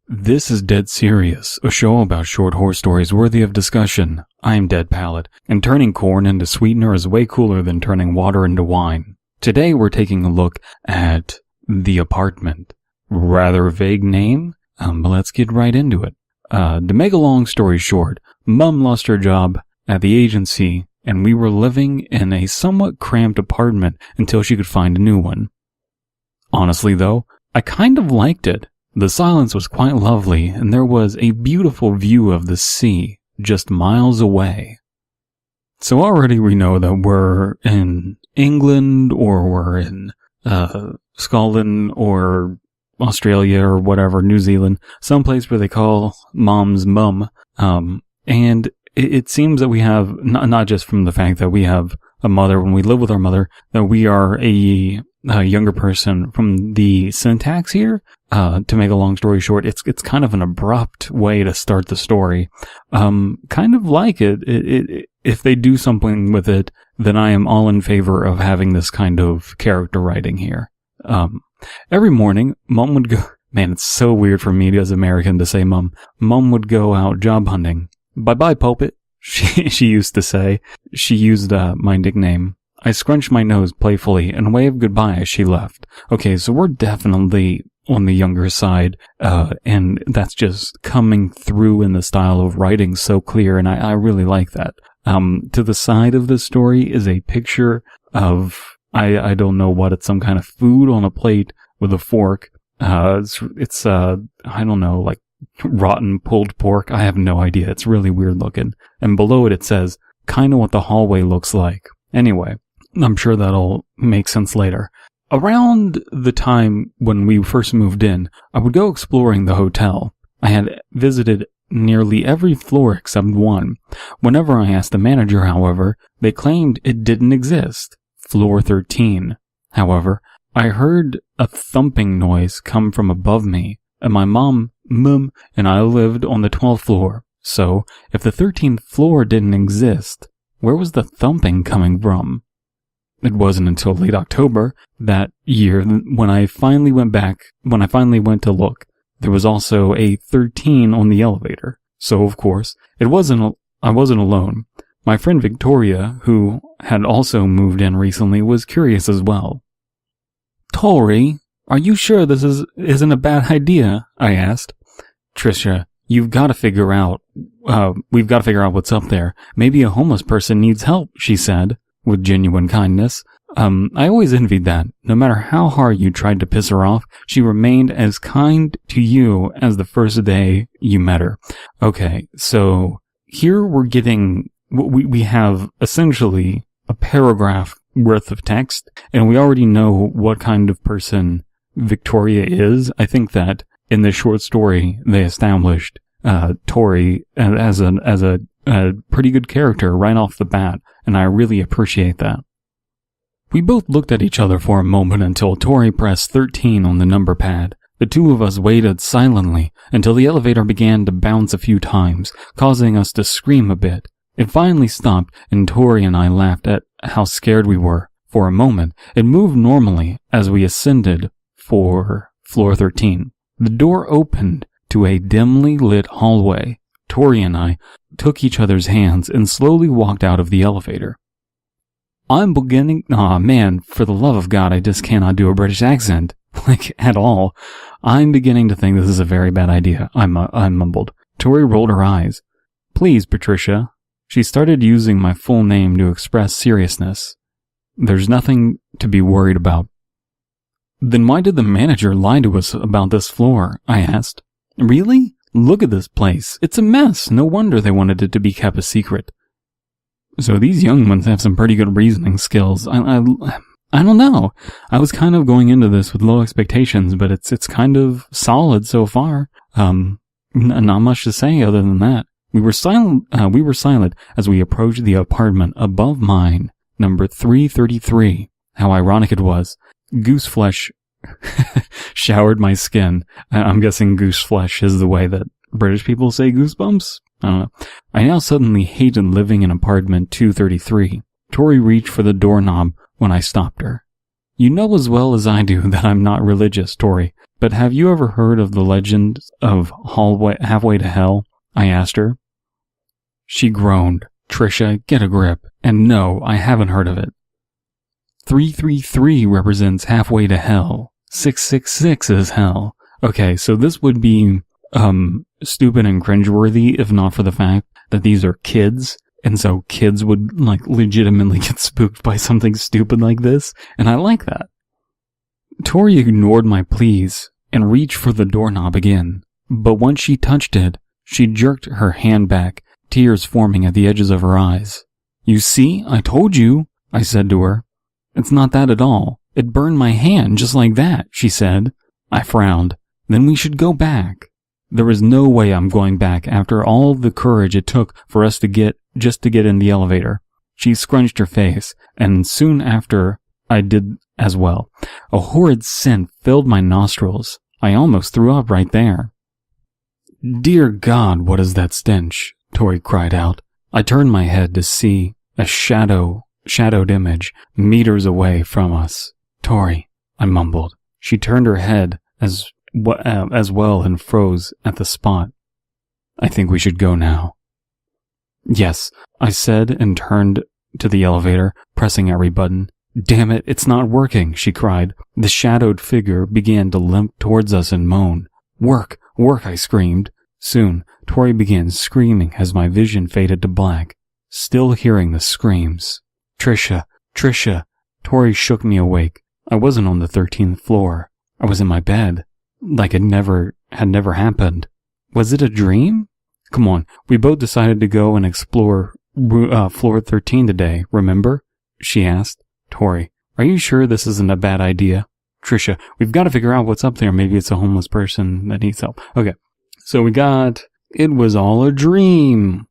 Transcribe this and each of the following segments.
This is Dead Serious, a show about short horror stories worthy of discussion. I'm Dead Palate, and turning corn into sweetener is way cooler than turning water into wine. Today we're taking a look at The Apartment. Rather vague name, but let's get right into it. To make a long story short, Mum lost her job at the agency, and we were living in a somewhat cramped apartment until she could find a new one. Honestly though, I kind of liked it. The silence was quite lovely, and there was a beautiful view of the sea just miles away. So already we know that we're in England, or we're in Scotland, or Australia, or whatever, New Zealand, someplace where they call mom's mum. And it seems that we have, not just from the fact that we have a mother when we live with our mother, that we are a younger person. From the syntax here, to make a long story short, it's kind of an abrupt way to start the story. Kind of like it. If they do something with it, then I am all in favor of having this kind of character writing here. Every morning, Mum would go, man, it's so weird for me as American to say Mum. Mum would go out job hunting. Bye-bye, Poppet, she used to say. She used my nickname. I scrunched my nose playfully and waved goodbye as she left. Okay, so we're definitely on the younger side, and that's just coming through in the style of writing so clear, and I really like that. To the side of the story is a picture of, I don't know what, it's some kind of food on a plate with a fork. It's I don't know, like rotten pulled pork. I have no idea. It's really weird looking. And below it says, kind of what the hallway looks like. Anyway, I'm sure that'll make sense later. Around the time when we first moved in, I would go exploring the hotel. I had visited nearly every floor except one. Whenever I asked the manager, however, they claimed it didn't exist. Floor 13. However, I heard a thumping noise come from above me, and my mum, and I lived on the 12th floor. So, if the 13th floor didn't exist, where was the thumping coming from? It wasn't until late October that year when I finally went to look. There was also a 13 on the elevator. So, of course, I wasn't alone. My friend Victoria, who had also moved in recently, was curious as well. Tori, are you sure this isn't a bad idea? I asked. Tricia, we've got to figure out what's up there. Maybe a homeless person needs help, she said, with genuine kindness. I always envied that. No matter how hard you tried to piss her off, she remained as kind to you as the first day you met her. Okay, so here we're getting, we have essentially a paragraph worth of text, and we already know what kind of person Victoria is. I think that in this short story, they established Tori as a pretty good character right off the bat, and I really appreciate that. We both looked at each other for a moment until Tori pressed 13 on the number pad. The two of us waited silently until the elevator began to bounce a few times, causing us to scream a bit. It finally stopped, and Tori and I laughed at how scared we were. For a moment, it moved normally as we ascended for floor 13. The door opened to a dimly lit hallway. Tori and I took each other's hands and slowly walked out of the elevator. Man, for the love of God, I just cannot do a British accent, at all. I'm beginning to think this is a very bad idea, I mumbled. Tori rolled her eyes. Please, Patricia. She started using my full name to express seriousness. There's nothing to be worried about. Then why did the manager lie to us about this floor? I asked. Really? Look at this place. It's a mess. No wonder they wanted it to be kept a secret. So these young ones have some pretty good reasoning skills. I don't know. I was kind of going into this with low expectations, but it's kind of solid so far. Not much to say other than that. We were silent as we approached the apartment above mine, number 333. How ironic it was. Goose flesh showered my skin. I'm guessing goose flesh is the way that British people say goosebumps? I don't know. I now suddenly hated living in apartment 233. Tori reached for the doorknob when I stopped her. You know as well as I do that I'm not religious, Tori, but but have you ever heard of the legend of Halfway to Hell? I asked her. She groaned. Trisha, get a grip. And no, I haven't heard of it. 333 represents halfway to hell. 666 is hell. Okay, so this would be stupid and cringeworthy if not for the fact that these are kids, and so kids would legitimately get spooked by something stupid like this, and I like that. Tori ignored my pleas and reached for the doorknob again, but once she touched it, she jerked her hand back, tears forming at the edges of her eyes. You see, I told you, I said to her. It's not that at all. It burned my hand just like that, she said. I frowned. Then we should go back. There is no way I'm going back after all the courage it took for us to get in the elevator. She scrunched her face, and soon after I did as well. A horrid scent filled my nostrils. I almost threw up right there. Dear God, what is that stench? Tori cried out. I turned my head to see a shadowed image meters away from us. Tori, I mumbled. She turned her head as well and froze at the spot. I think we should go now. Yes, I said and turned to the elevator, pressing every button. Damn it, it's not working, she cried. The shadowed figure began to limp towards us and moan. Work, work, I screamed. Soon, Tori began screaming as my vision faded to black, still hearing the screams. Trisha, Trisha. Tori shook me awake. I wasn't on the 13th floor. I was in my bed, like it had never happened. Was it a dream? Come on, we both decided to go and explore floor 13 today, remember? She asked. Tori, are you sure this isn't a bad idea? Trisha, we've got to figure out what's up there. Maybe it's a homeless person that needs help. Okay, so we got, it was all a dream,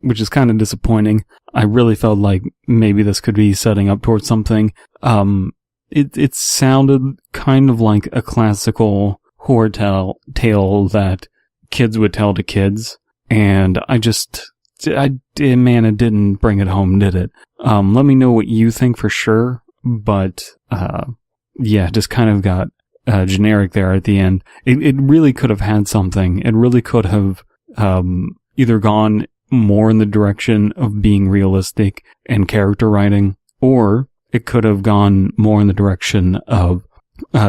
which is kind of disappointing. I really felt like maybe this could be setting up towards something. It sounded kind of like a classical horror tale that kids would tell to kids, and it didn't bring it home, did it? Let me know what you think for sure, but, yeah, just kind of got, generic there at the end. It really could have had something. It really could have, either gone more in the direction of being realistic and character writing, or it could have gone more in the direction of,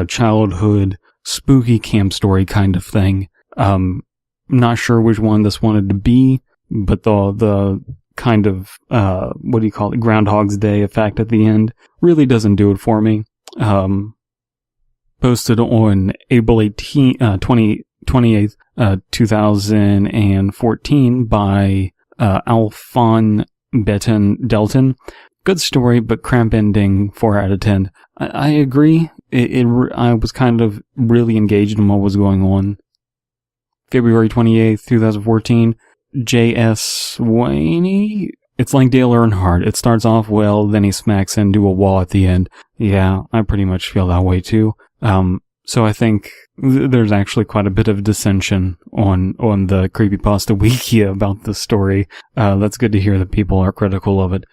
childhood, spooky camp story kind of thing. Not sure which one this wanted to be, but the kind of, Groundhog's Day effect at the end really doesn't do it for me. Posted on April 28th, 2014 by, Alphon Delton. Good story, but cramp ending, 4 out of 10. I agree. I was kind of really engaged in what was going on. February 28th, 2014. J.S. Swaney? It's like Dale Earnhardt. It starts off well, then he smacks into a wall at the end. Yeah, I pretty much feel that way too. So I think there's actually quite a bit of dissension on the Creepypasta Wiki about this story. That's good to hear that people are critical of it.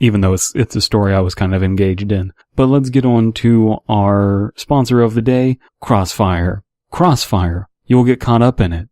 Even though it's a story I was kind of engaged in. But let's get on to our sponsor of the day, Crossfire. Crossfire. You will get caught up in it.